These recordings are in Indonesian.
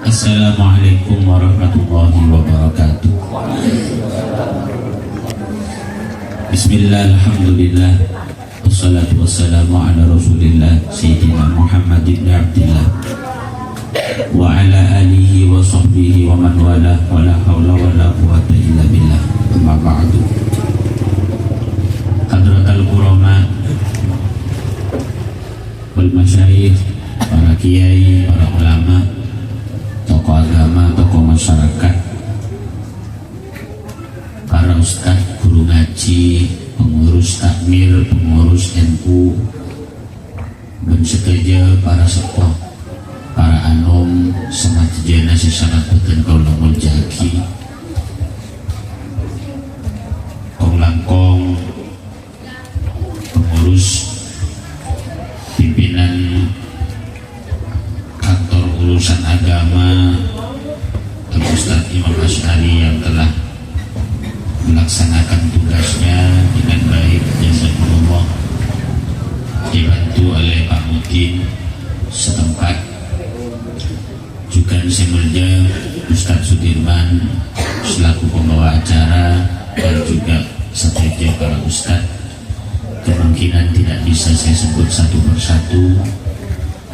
Assalamualaikum warahmatullahi wabarakatuh. Bismillah, alhamdulillah, wassalatu wassalamu ala rasulillah Sayyidina Muhammad ibn Abdillah wa ala alihi wa sahbihi wa man wala wa la hawla wa la quwwata illa billah. Amma ba'du. Hadratal kurama wal masyayikh, para kiai, para ulama, tokoh agama, tokoh masyarakat, para ustaz, guru ngaji, pengurus takmir, pengurus NU, dan sekeja para sepuh, para anom, semajena sesangat beten kaulangul jaki, kong langkong, pengurus pimpinan kantor urusan agama, Ustaz Imam Asy'ari yang telah melaksanakan tugasnya dengan baik, jazakumullah, dibantu oleh Pak Mutin setempat, juga Semerja Ustaz Sudirman selaku pembawa acara, dan juga seterusnya para ustaz. Kemungkinan tidak bisa saya sebut satu persatu,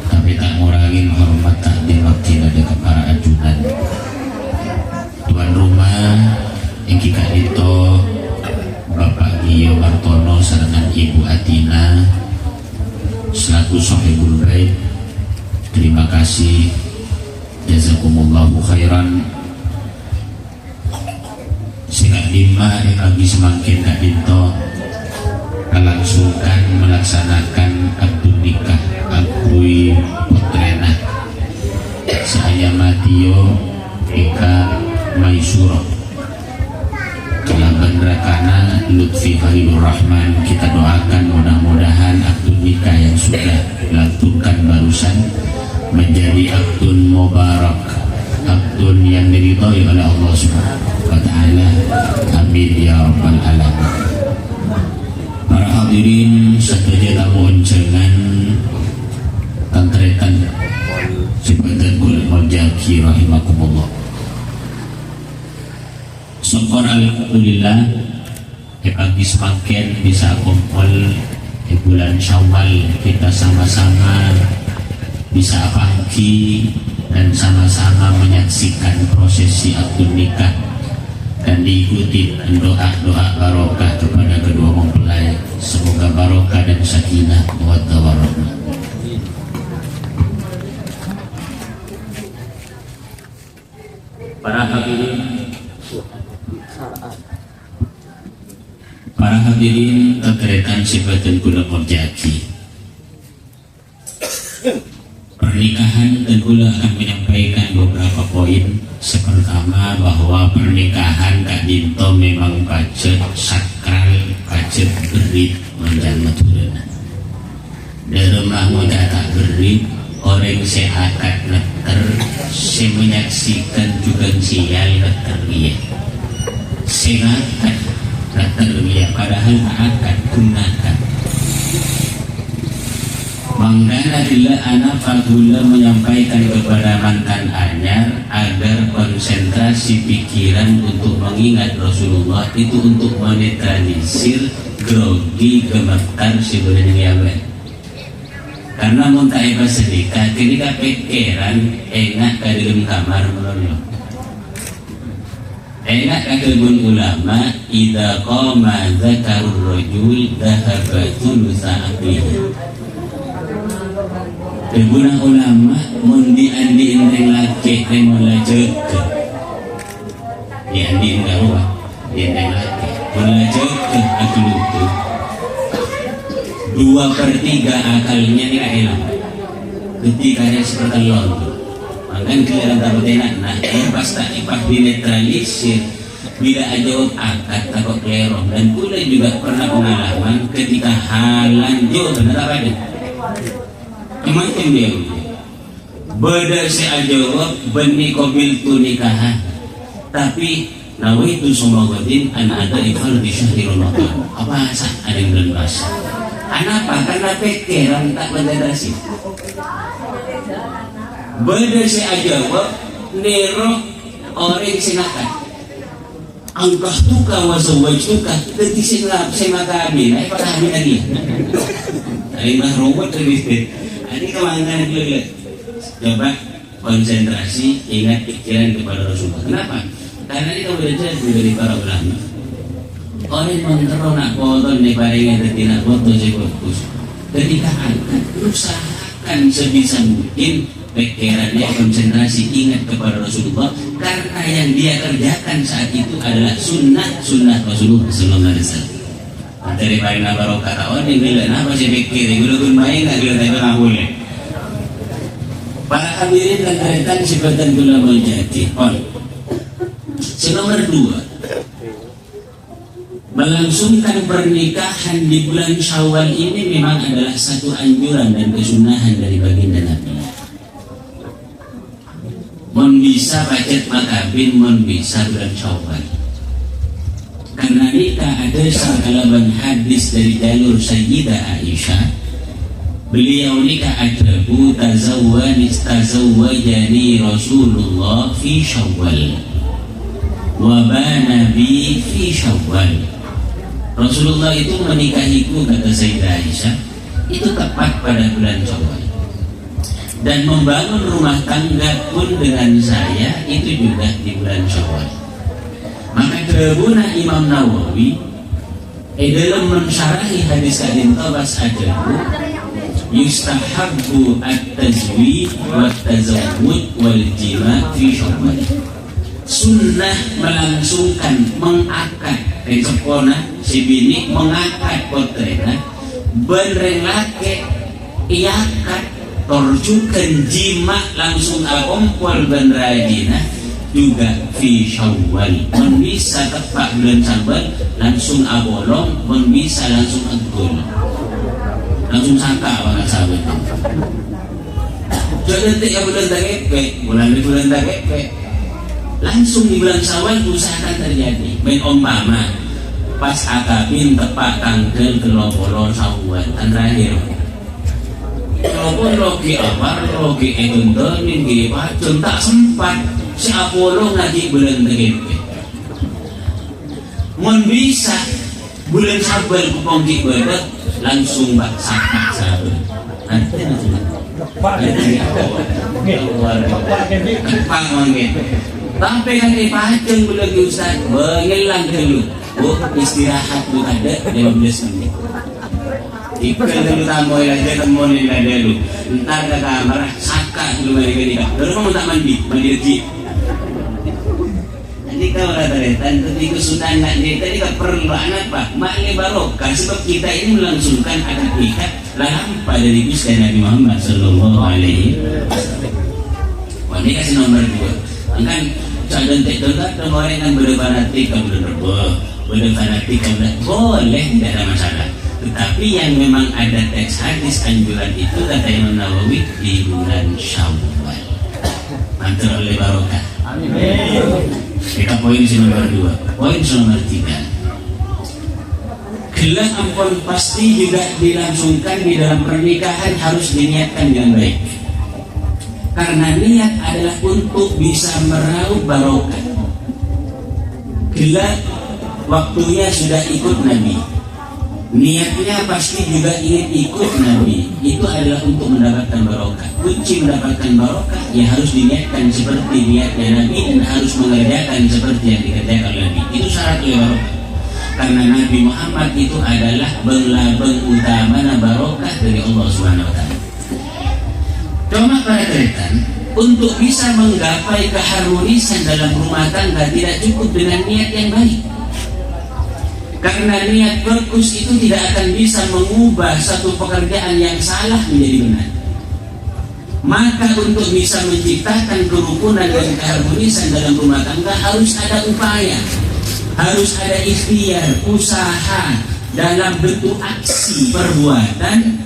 tapi tak ngurangin hormat takdim wakil ada ke para ajudan, tuan rumah Engki Kak Dito, Bapak Gio Martono serangan Ibu Atina selaku sohibul bait. Terima kasih, jazakumullahu khairan. Singkat lima lagi semakin Kak Dito melangsungkan melaksanakan akad nikah Abdui Putrena saya Matio Eka Maisuro Kelaban Rakana Lutfi Halilur Rahman. Kita doakan mudah-mudahan akad nikah yang sudah dilantunkan barusan menjadi akdun mubarak, akdun yang diridhoi oleh Allah Subhanahu wa taala. Amin ya rabbal alamin. Para hadirin sahaja tamu undangan tantretan sebadan kul jaki rahimakumullah. Syukur alhamdulillah pagi semakin bisa kumpul di bulan Syawal, kita sama-sama bisa pagi dan sama-sama menyaksikan prosesi akad nikah dan diikuti dengan doa-doa barokah kepada kedua mempelai. Semoga barokah dan sakinah mawaddah warahmah. Para hadirin terkaitan sifatan kula murjaki. Pernikahan tentulah akan menyampaikan beberapa poin. Pertama, bahwa pernikahan Kak Dinto memang pacet sakral, pacet berit menjana turuna. Dari rumah muda tak berit, orang seakat neter, se menyaksikan juga sial neter dia. Seakat neter dia, padahal tak akan gunakan. Manggana bila anak fagula menyampaikan kepada mantan anyar agar konsentrasi pikiran untuk mengingat Rasulullah itu untuk menetralisir grogi gemetar sebenarnya. Karena muntah iba sedikit ketika pikiran enak ke dalam kamar melonyo, enak ke dalam ulama idza qama dzakarur rajul dhahabatu nusa'abihi. Guna ulama mundi andi indeng laki yang melajek di andi indeng laki melajek aku lupa 2/3 akalnya tidak hilang ketika dia seperti lontu. Makanya kalian dapat enak nah pasti dinetralisir bila jawab akad takut lerong. Dan pula juga pernah pengalaman ketika halan jauh benar apa dia macam dia beda saya jawab benih kobil tu nikahan, tapi nawaitu sumawadin an ada ifal di syahri Ramadan. Apa sah ada yang belum bahasa Kenapa? Karena pikiran tak berdasar. Beda saya jawab nero orang sinakan angkah tuka wasawaj tuka nanti sinakamin ay pakahamin lagi ay mahrumot ini kemangkan dulu coba konsentrasi ingat pikiran kepada Rasulullah. Kenapa? Karena ini kamu belajar dari para ulama orang mengeronak kotor di paringan dan tidak foto sekotus ketika angkat usahakan sebisa mungkin pikirannya konsentrasi ingat kepada Rasulullah karena yang dia kerjakan saat itu adalah sunnah Rasulullah Sallallahu Alaihi Wasallam. Dari paling barokah tahun ini bilang apa sih pikir gula main nggak gula nggak boleh. Para hadirin dan hadirat sifatan gula menjadi nomor 2, melangsungkan pernikahan di bulan Syawal ini memang adalah satu anjuran dan kesunahan dari baginda Nabi. Mon bisa pacet makabin, mon bisa bulan Syawal. Karena nikah ada sekalaban hadis dari jalur Sayyidah Aisyah. Beliau nikah adabu tazawwajani Rasulullah fi Syawal wa bana bi fi Syawal. Rasulullah itu menikahiku, kata Sayyidah Aisyah, itu tepat pada bulan Syawal. Dan membangun rumah tangga pun dengan saya itu juga di bulan Syawal. Maka kebuna Imam Nawawi dalam mensyarahi hadis kadin tabas adabu yustahabbu at-tazwij wa tazawwuj wal jima' fi Syawal. Sunnah melangsungkan mengakad sepona si bini mengakad potrena benreng laki iakad torjukan jima langsung akompol ben rajina juga fi Syawal. Men bisa tepat bulan Syawal langsung abolong, men bisa langsung agul langsung sangka orang sahabat. Jadi nanti bulan tagepe bulan tagepe langsung di bulan Syawal usahakan terjadi. Main umpama pas akabin tepat tanggal kelopolo Syawal dan terakhir walaupun logi amar logi egunton minggi pacun tak sempat si Apollo ngaji bulan tagepe. Mun bisa bulan Syawal kupongki badak langsung bak sakit sahabat nanti sampai kan dipacung lagi Ustaz mengilang dulu istirahat dulu ada 15 menit ikut dulu tamu aja temuin dulu ntar ke kamar saka dulu mari baru kamu tak mandi lagi nanti kau rata-rata ketika sudah nggak tadi tak perlu apa maknya barokah sebab kita ini melangsungkan akad nikah lampa dari Gusti Nabi Muhammad Sallallahu Alaihi Wasallam. Ini kasih nomor 2 kan cadang tektokat orang yang berfanatik berfanatik boleh tidak ada masalah. Tetapi yang memang ada teks hadis anjuran itu kata Imam Nawawi di bulan Syawal. Mantul oleh barokah. Amin. Kita poin nomor 2. Poin nomor 3. Gelang ampun pasti juga dilangsungkan di dalam pernikahan harus diniatkan dengan baik. Karena niat adalah untuk bisa meraup barokah. Gelang waktunya sudah ikut Nabi. Niatnya pasti juga ingin ikut Nabi. Itu adalah untuk mendapatkan barokah. Kunci mendapatkan barokah ya harus diniatkan seperti niatnya Nabi dan harus mengerjakan seperti yang dikerjakan Nabi. Itu syarat barokah. Karena Nabi Muhammad itu adalah belabeng utama barokah dari Allah Subhanahu wa taala. Cuma para kretan untuk bisa menggapai keharmonisan dalam rumah tangga tidak cukup dengan niat yang baik. Karena niat bagus itu tidak akan bisa mengubah satu pekerjaan yang salah menjadi benar. Maka untuk bisa menciptakan kerukunan dan keharmonisan dalam rumah tangga harus ada upaya. Harus ada ikhtiar, usaha dalam bentuk aksi perbuatan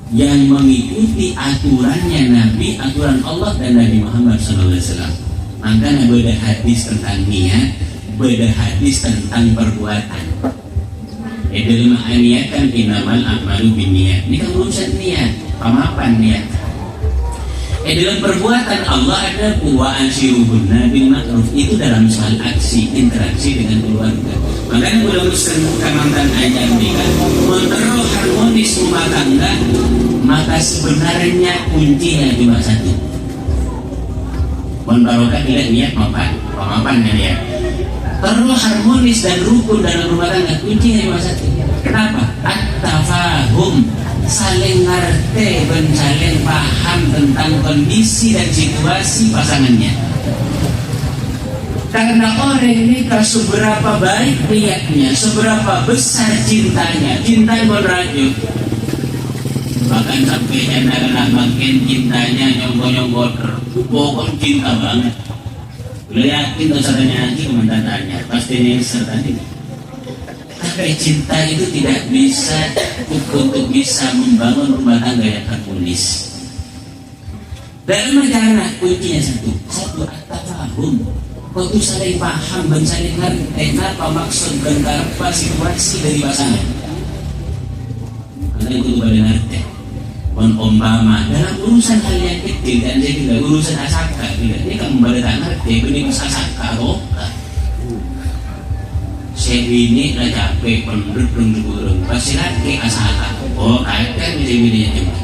yang mengikuti aturannya Nabi, aturan Allah dan Nabi Muhammad SAW. Makanya beda hadis tentang niat, beda hadis tentang perbuatan. Dalam niat kan inamal a'malu binniyat. Ini kan urusan niat, pemapan niat. Dalam perbuatan Allah ada wa ansyiruhunna bil ma'ruf, itu dalam soal aksi interaksi dengan keluarga. Makanya udah muslim kamantan ajar nikah menteruh harmonis rumah tangga, maka sebenarnya kuncinya cuma satu. Barokah tidak niat mapan ya. Terus harmonis dan rukun dalam rumah tangga kuncinya cuma satu. Kenapa? At-tafahum, saling ngerti dan saling paham tentang kondisi dan situasi pasangannya. Karena orang nikah seberapa baik niatnya, seberapa besar cintanya, cinta berlanjut. Bahkan sampai anak-anak makin cintanya nyonggo-nyonggo, pokok cinta banget. Udah yakin tuh saudanya nanti komentarnya pasti ini serta ini. Tapi cinta itu tidak bisa untuk bisa membangun rumah tangga yang harmonis. Dalam negara kuncinya satu at-tafahum. Kau tuh saling paham dan saling ngerti apa maksud dan apa situasi dari pasangan. Karena itu pada ngerti. Umpama dalam urusan hal yang kecil dan saya tidak urusan asaka tidak, ini kamu pada tak ngerti penikmat asaka atau saya ini lah capek penduduk pasti lagi asaka kaitan bisa cuma.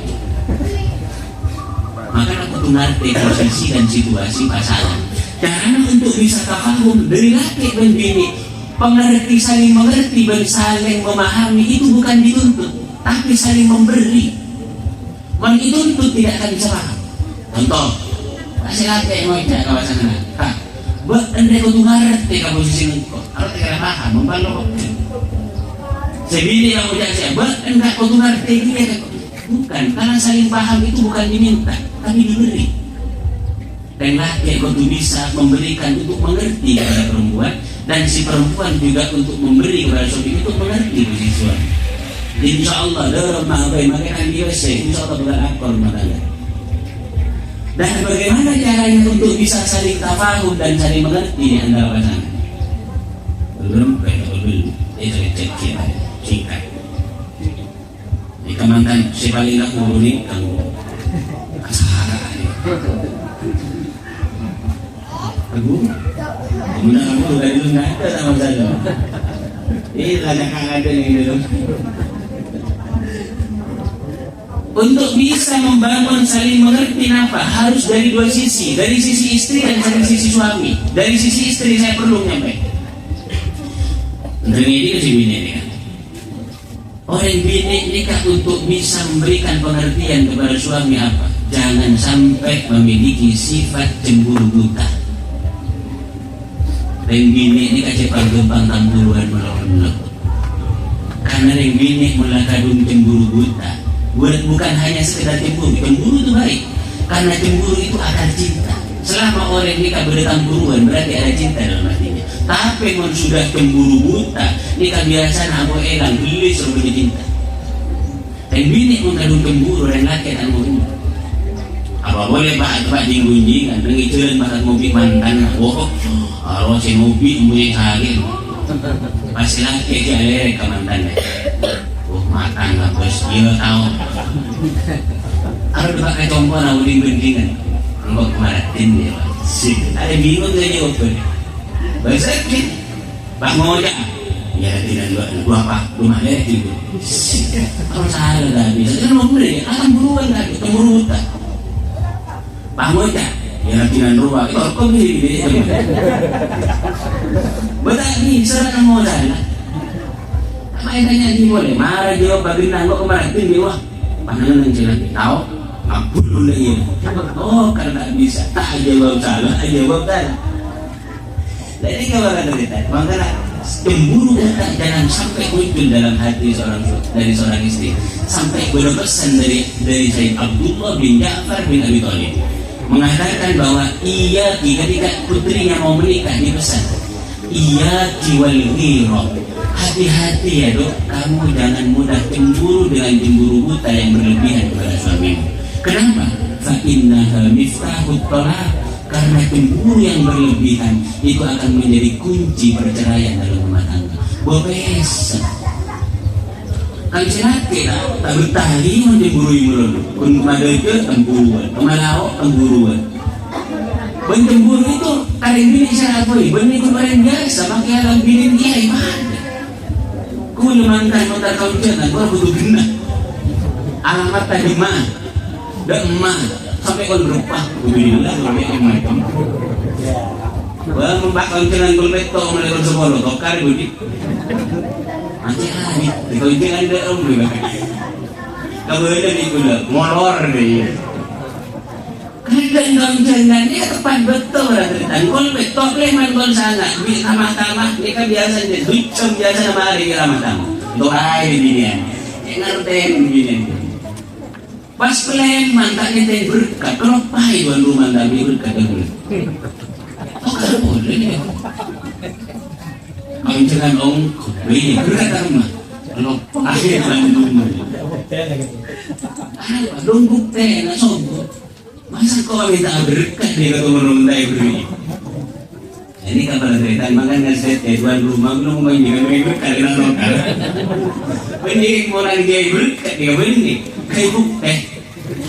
Maka aku tuh ngerti posisi dan situasi pasangan. Karena untuk bisa tafahum dari laki dan bini, pengerti saling mengerti dan saling memahami itu bukan dituntut, tapi saling memberi. Kalau dituntut tidak akan bisa paham. Contoh, masih laki yang ngajak kawasan anak. Buat anda kau tuh ngerti kamu posisi engkau. Kalau tidak paham, membantu. Sebini kamu jadi buat anda kau tuh ngerti dia. Bukan, karena saling paham itu bukan diminta, tapi diberi. Dan laki kau tuh bisa memberikan untuk mengerti kepada perempuan, dan si perempuan juga untuk memberi kepada suami untuk mengerti posisi suami. Insya Allah dalam makanan biasa, insya Allah bukan akor makanya. Dan bagaimana caranya untuk bisa saling tafahum dan saling mengerti di antara pasangan? Belum itu kita singkat. Di kemantan si paling nak nguruni kamu asahara. Aku, kemudian kamu dari dulu nggak ada sama saya. Ini ada ada yang dulu. Untuk bisa membangun saling mengerti apa harus dari dua sisi, dari sisi istri dan dari sisi suami. Dari sisi istri saya perlu nyampe. Dari ini ke si bini ini kan. Orang bini nikah untuk bisa memberikan pengertian kepada suami apa? Jangan sampai memiliki sifat cemburu buta. Dan bini ini kasih pagempang tambuhan melawan. Karena yang bini melakadung cemburu buta. Bukan hanya sekedar cemburu itu baik, karena cemburu itu akar cinta. Selama orang nikah bertamburuan berarti ada cinta dalam hatinya. Tapi kalau sudah cemburu buta, nikah biasa aku elang beli suruh cinta. Dan bini mengandung cemburu dan laki dan mau apa boleh pak jinggunjingan mengicuran bahkan mobil mantan kalau si mobil mulai kaget pasti laki aja ke mantannya. Matang lah bos, dia tahu. Kalau pakai compor, aku dibandingkan. Enggak kemaratin dia. Ada bingung gak jawab tuh? Bahasa kan? Pak mau aja? Ya tidak dua apa? Rumah ya itu. Kalau salah dah bisa. Kan mau beli, akan buruan lagi, cemburu buta. Pak mau aja? Ya tidak rumah. Itu kok beli? Betul ni, serahkan modal. Makanya dia boleh marah jawab bagi nanggo kemaratin dia wah pandangan yang jelas tahu ngapun udah iya karena tak bisa tak jawab salah jawab salah. Jadi kalau kata kita makanya cemburu tak jangan sampai muncul dalam hati dari seorang istri. Sampai berpesan dari Sayyid Abdullah bin Ja'far bin Abi Thalib mengatakan bahwa ia ketika putrinya mau menikah dipesan ia jiwal ghirah. Hati-hati ya dok, kamu jangan mudah cemburu dengan cemburu buta yang berlebihan kepada suamimu. Kenapa? Fa innaha miftahut thalaq. Karena cemburu yang berlebihan itu akan menjadi kunci perceraian dalam rumah tangga. Bobes. Kan sinati tak bertali menjemburui mulun kun madeke temburuan kemalao temburuan ben temburu itu karing bini saya apa ben itu barang biasa pakai alam bini dia iman ku lemantan motor kau jangan gua butuh gena alamat tadi mah dak emak sampai kon berupah bini lah sampai emak gua membakon jalan kulmeto melewat sepuluh tokar budi anjir hari kalau itu ada om juga kalau ada di gula molor deh kadang dalam jalan dia tepat betul dan kalau betul leman kalau sangat di tamah-tamah ini kan biasa deh ducom biasa nama hari ramah-tamah doa ini dia ngerti begini pas leman tak ngerti berkat kalau pahit tuan rumah kami berkat dulu oh kalau boleh kalau jangan om ini berkata rumah kalau akhir bandung dong bukti nak sombong masa kau minta berkat di kau merundai beri ini kapal cerita makan nasi tuan rumah belum mengingat berkat dengan lokal pendidik orang dia berkat dia beri kayak bukti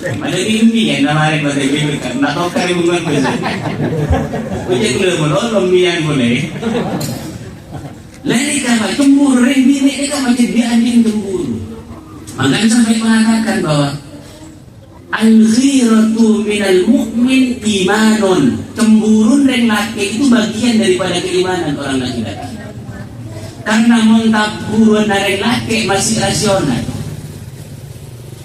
ada mimpi yang namanya pada berkat nak tahu kari bunga besar ujung belum menolong mian boleh lari kapal cemburu bini ini kan macam dia anjing cemburu makanya sampai mengatakan bahwa al-ghiratu minal mu'min imanon cemburu dan laki itu bagian daripada keimanan orang laki-laki karena montaburu dari laki masih rasional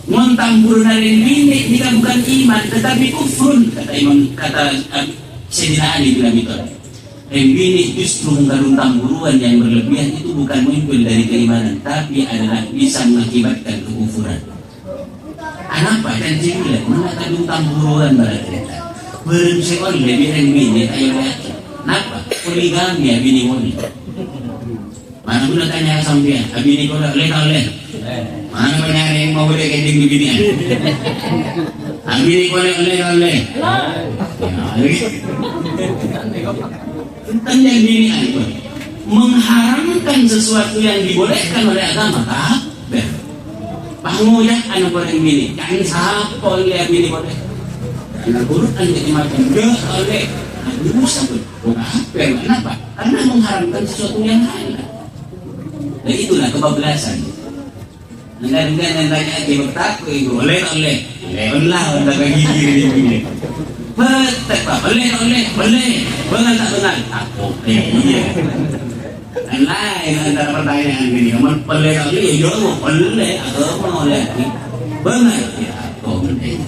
montaburu dari bini ini kan bukan iman tetapi kufrun kata Imam kata Sayyidina Ali bilang itu bini justru menggarung tamburuan yang berlebihan itu bukan muncul dari keimanan tapi adalah bisa mengakibatkan kekufuran. Kenapa? Dan jilat mengatakan tamburuan berarti berarti oleh bini ayo lihat. Kenapa? Poligami ya bini moni. Mana pun tanya sampai bini kau oleh. Mana banyak yang mau boleh kending di bini? Bini kau oleh. Tentang yang dini itu mengharamkan sesuatu yang dibolehkan oleh agama kafir. Bangun ya anak orang bini kan siapa yang bini boleh anak Quran jadi macam dia oleh dosa pun kafir. Kenapa? Karena mengharamkan sesuatu yang halal. Dan itulah kebablasan. Dengan yang tanya dia bertakwa itu oleh lah untuk gigi ini. Betul pak, boleh, bengal tak bengal? Aku, iya. Dan lain antara pertanyaan ini, kamu boleh tak boleh? Ya, boleh, aku mau lihat. Bengal, ya, aku boleh.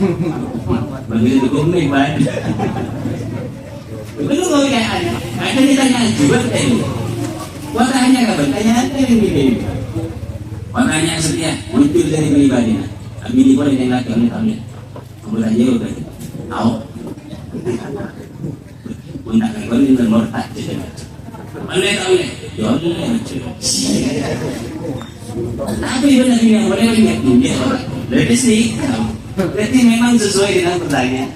Begitu kumih banyak. Belum mau lihat, ada ditanya juga tadi. Pertanyaan apa? Pertanyaan ini. Pertanyaan setia muncul dari pribadinya. Abini boleh yang laki oleh tahu. Kamu tanya juga, tahu? Undang kan ini mortat jadi boleh tak boleh tapi benar ini yang boleh ingat dia dari sini berarti memang sesuai dengan pertanyaan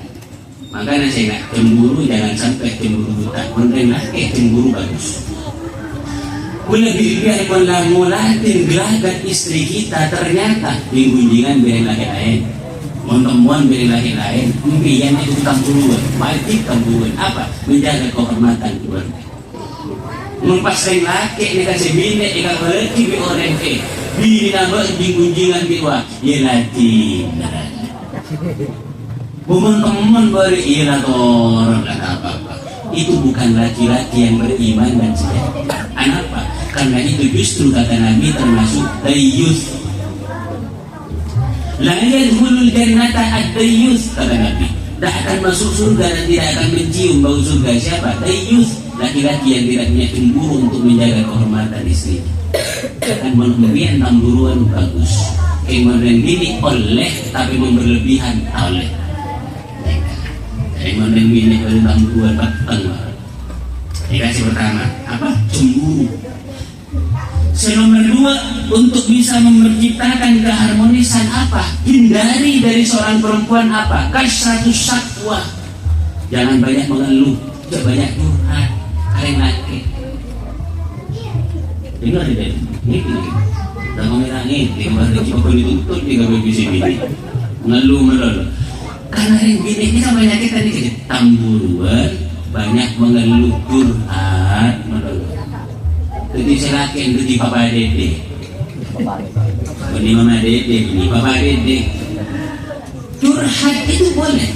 makanya saya nak cemburu jangan sampai cemburu buta kontenlah cemburu bagus lebih biar mulatin gelagat istri kita ternyata minggunjingan biar lain temuan dari lain impian itu tamburuan wajib tamburuan apa menjaga kehormatan keluarga mempasang laki ini kasih bini ikan berarti bi orang bini nambah gunjingan biwa ya lati teman baru ira orang apa itu bukan laki-laki yang beriman dan sejahtera. Kenapa? Karena itu justru kata Nabi termasuk dayyus. La yadkhulul jannata ad-dayyus kata Nabi. Tidak akan masuk surga dan tidak akan mencium bau surga siapa? Dayyus, laki-laki yang tidak punya cemburu untuk menjaga kehormatan istri. Akan memberikan tamburuan bagus. Kemudian dini oleh tapi berlebihan oleh. Kemudian dini oleh tamburuan batang. Dikasih pertama apa? Cemburu. Nomor dua, untuk bisa menciptakan keharmonisan apa? Hindari dari seorang perempuan apa? Kasratus syakwa. Jangan banyak mengeluh, jangan banyak curhat. Kalian laki. Dengar tidak? Ini. Tak ngomongin di kamar lagi apa dituntut di kamar bisa ini ngeluh melulu. Karena yang gini ini kan banyak kita nih tamburuan banyak mengeluh curhat melulu. Jadi saya lakukan itu di Papa Dede. Ini Mama Dede, ini Papa Dede. Curhat itu boleh,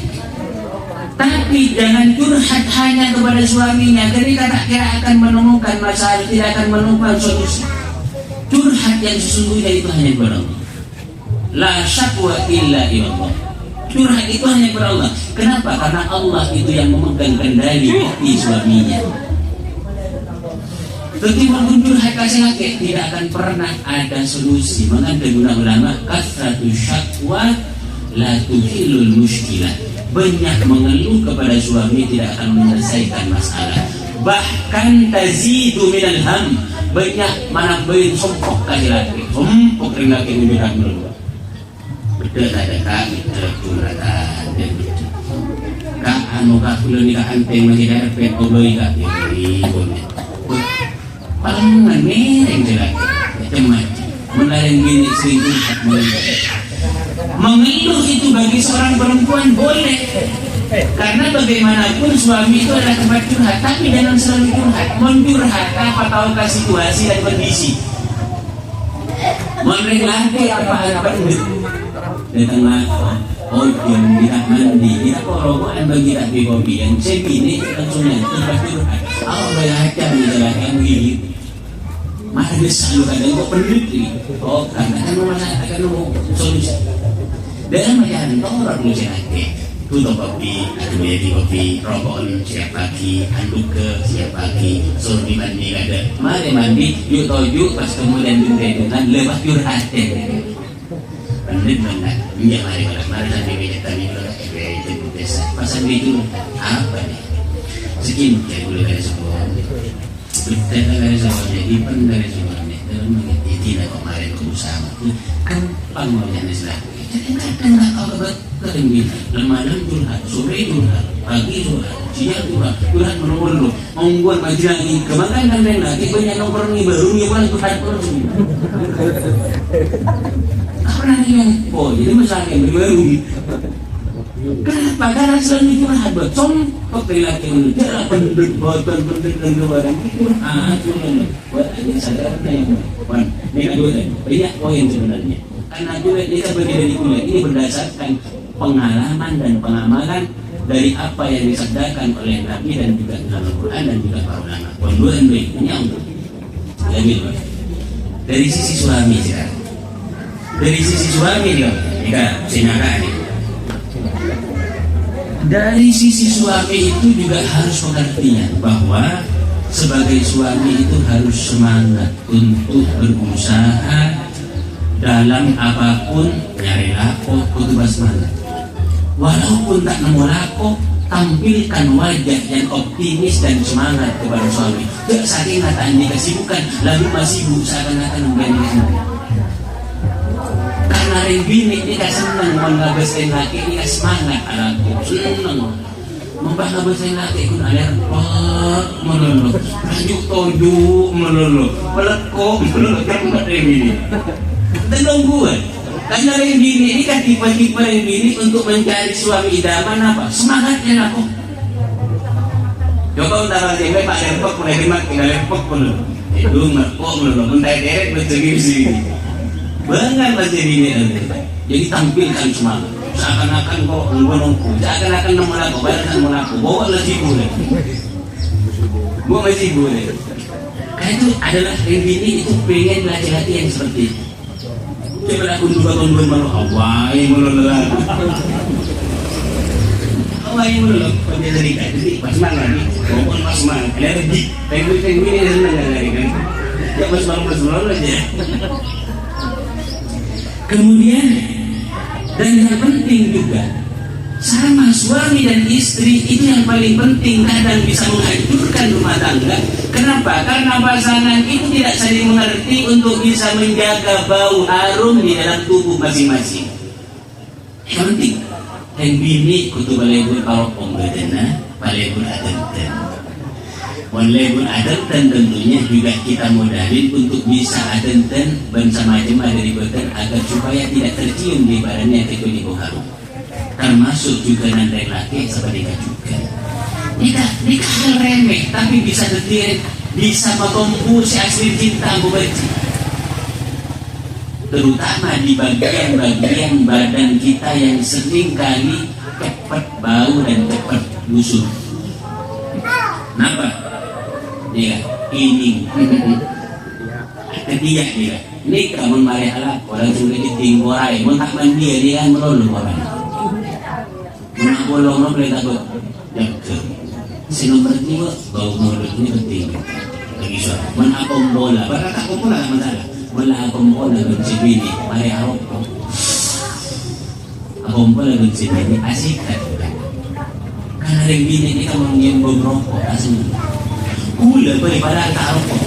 tapi jangan curhat hanya kepada suaminya. Ketika tak kira akan menemukan masalah, tidak akan menemukan solusi. Curhat yang sesungguhnya itu hanya kepada Allah. La syakwa illa ilallah. Curhat itu hanya kepada Allah. Kenapa? Karena Allah itu yang memegang kendali hati suaminya. Ketika curhat kasih laki, tidak akan pernah ada solusi. Maka guna ulama kasratu syakwa la tuhilul muskilah. Banyak mengeluh kepada suami tidak akan menyelesaikan masalah. Bahkan tazidu minal ham. Banyak menambahin sompok kasih laki. Sompok ring laki menjadi melulu. Betul ada kami terkuratan dan betul. Kak anu kak kulo ni kak anteng masih ada pet oboi kak ini boleh. Palangan mereng jelas, macam-macam. Menarik gini selingkuh mengeluh itu bagi seorang perempuan boleh, karena bagaimanapun suami itu adalah tempat curhat, tapi jangan selalu curhat. Mencurhat apa tahukah situasi dan kondisi. Menarik lagi apa datanglah dia tidak mandi, tidak korobohan bagi tak kopi yang saya bini langsungnya tempat curhat. Oh bayar macam jalan kamu gini. Maka dia selalu kadang kau peneliti. Oh karena kan masalah akan solusi. Dan macam kau orang lucu nanti. Tutup kopi, atau di kopi, rokok siap pagi, handuk ke siap pagi, suruh mandi ada. Mari mandi, yuk tojuk pas kemudian dengan lepas curhat. Peneliti benar. Ya mari mari sampai kita tanya itu desa. Pasal itu apa nih? Sekian saya boleh dari semua. Kita dari semuanya, ipan dari semuanya. Dalam mengerti tidak kemarin berusaha itu kan panggilan Islam. Kadang nggak kau ketinggi, lemah curhat, sore curhat, pagi curhat, siang curhat menunggu membuat majalah ini kemakan dan lagi banyak nomor ini baru yang pulang curhat pun semua. Pernah yang jadi masalah yang baru. Kenapa? Karena selalu curhat betul. Laki itu jangan pendek dan kebaran curhat. Buat ini sadarnya yang ini dua banyak poin sebenarnya. Karena juga kita bagi dari kuliah ini berdasarkan pengalaman dan pengamalan dari apa yang disabdakan oleh Nabi dan juga dalam Al-Quran dan juga para ulama. Kedua ini untuk lebih dari sisi suami sekarang. Dari sisi suami dia, jika silakan. Dari sisi suami itu juga harus pengertian bahwa sebagai suami itu harus semangat untuk berusaha dalam apapun nyari laku kudu semangat. Walaupun tak nemu laku, tampilkan wajah yang optimis dan semangat kepada suami. Tidak saking katanya kesibukan lalu masih seakan-akan menggandeng. Karena bini dia senang menggabasin laki dia semangat anakku senang membahabasin laki kun alerpot melulu rajuk toju melulu melekok melulu kan bini tengguan. Karena bini ini kan tipe-tipe bini untuk mencari suami idaman apa semangatnya aku. Coba utara cewek pak alerpot mulai dimak tinggal alerpot melulu itu melekok melulu mentai derek bersegi banget macam ini. Jadi tampilkan semangat seakan-akan kau nunggu seakan-akan nemu laku bayar nemu laku bawa lagi boleh bawa masih boleh. Karena itu adalah ini itu pengen laki-laki yang seperti itu. Coba aku juga tonton malu awai melulu awai melulu pada dari tadi pas malam lagi bawa pas malam alergi pengen ini senang lagi kan ya pas malam aja. Kemudian dan yang penting juga sama suami dan istri itu yang paling penting kadang bisa menghancurkan rumah tangga. Kenapa? Karena pasangan itu tidak saling mengerti untuk bisa menjaga bau harum di dalam tubuh masing-masing. Yang penting yang bini kutu balebur kalau pembedena balebur aden. Walaupun adanten tentunya juga kita modalin untuk bisa adanten bersama jemaah dari boten agar supaya tidak tercium di badannya ketika harum. Termasuk juga nandai laki seperti juga. Nikah hal remeh tapi bisa detail, bisa menggombu si asli cinta benci. Terutama di bagian-bagian badan kita yang sering kali cepat bau dan cepat busuk. Kenapa? Dia ini ketiak dia ini kamu mari alat orang sudah ditinggorai mau tak mandi dia kan melulu orang mana bolong lo boleh takut jaga si nomor 2 bau mulut ini penting lagi soal mana akom bola pada akom bola masalah mana akom bola benci bini mari akom bola benci bini asik kan karena yang bini ini kamu nyembung rokok asli Ula daripada rokok,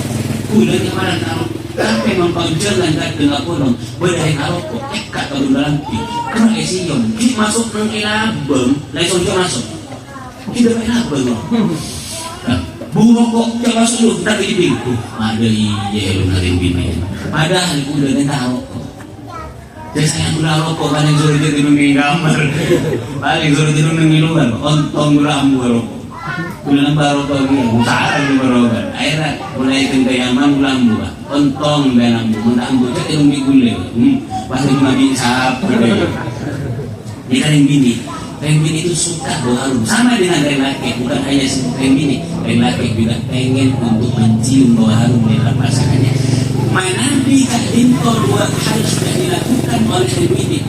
ula daripada rokok. Tapi mempangjalan kat dengan kolong, berdari rokok. Kat kalau dalam pi, kerana esiyon, kita masuk nang ilabeng, langsung kita masuk. Kita ilabeng loh. Burokok kita masuk dulu, tapi di pintu. Ada iya lu naring bini. Padahal ula dengan rokok. Jadi saya gula rokok kan yang suruh dia tinungi gambar, paling suruh tinungi luar, ontong rambu rokok. Bulan baru kau ni, mutar baru kan. Akhirnya mulai kenggayaman lambu, ontong dan lambu, menambu tu ilmu gule. Pasti nabi sahab. Dia kan yang bini itu suka bau harum. Sama dengan laki, bukan hanya yang bini, laki juga pengen untuk mencium bau harum di dalam pasangannya. Nabi tak dinto 2 hal sudah dilakukan oleh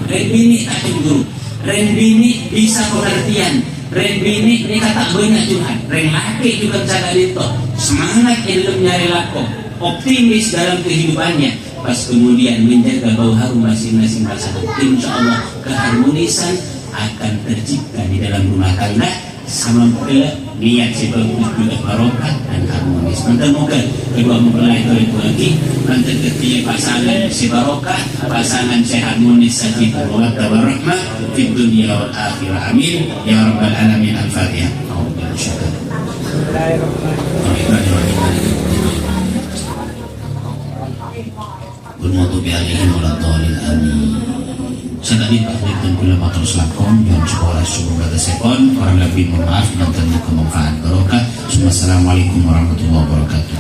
bini tak cemburu. Bini bisa pengertian. Bini ini kata banyak Tuhan. Laki juga bisa itu semangat dalam nyari lako, optimis dalam kehidupannya. Pas kemudian menjaga bau harum masing-masing pasangan, insya Allah keharmonisan akan tercipta di dalam rumah tangga. Sama pula niat si bagus juga barokah dan harmonis. Moga kedua mempelai itu lagi nanti ketika pasangan si barokah, pasangan si harmonis sakinah mawaddah warahmah di dunia wal akhirah. Amin ya rabbal alamin. Al-Fatihah. Bermutu bi'alihim waladhalin amin. Saya tadi paklikan pula matur selakon yang sekolah subuh pada sekon. Orang lebih memaaf dan tentu kemanfaat barokah. Assalamualaikum warahmatullahi wabarakatuh.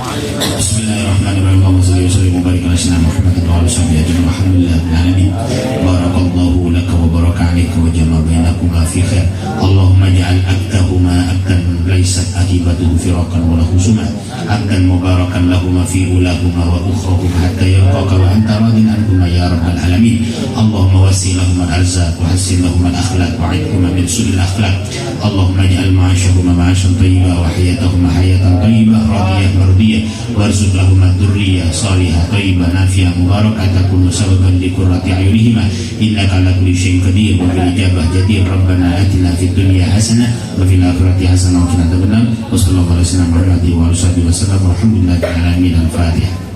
Bismillahirrahmanirrahim. Allahumma salli wa barik ala sayyidina Muhammadin wa ala sahbihi ajma'in. Alhamdulillahil alamin. Barakallahu laka wa baraka alayka wa jama'a bainakuma fi khair. Allahumma ja'al aktahuma aktan laysat akibatuhu firaqan wa lahu sumah. Aktan mubarakan lahuma fi ulahuma wa ukhrahuma hatta yalqaka wa anta radin anhuma ya rabbal alamin. Allahumma wasi lahum al-arzaq wa hassin lahum al-akhlaq wa a'idhuma min su'il akhlaq. Allahumma ja'al ma'ashahuma ma'ashan tayyiba wa hayatahuma hayatan tayyibah radiyah mardiyah warzuq lahum ad-durriyah salihah tayyibah nafi'ah mubarakah takunu sababan li qurrati a'yunihima innaka ala kulli syai'in qadir wa bil ijabah jadir. Rabbana atina fid dunya hasanah wa fil akhirati hasanah wa qina adzabannar. Wa sallallahu alaihi wa sallam wa alihi wa sahbihi wa sallam. Alhamdulillahil alamin. Al-Fatihah.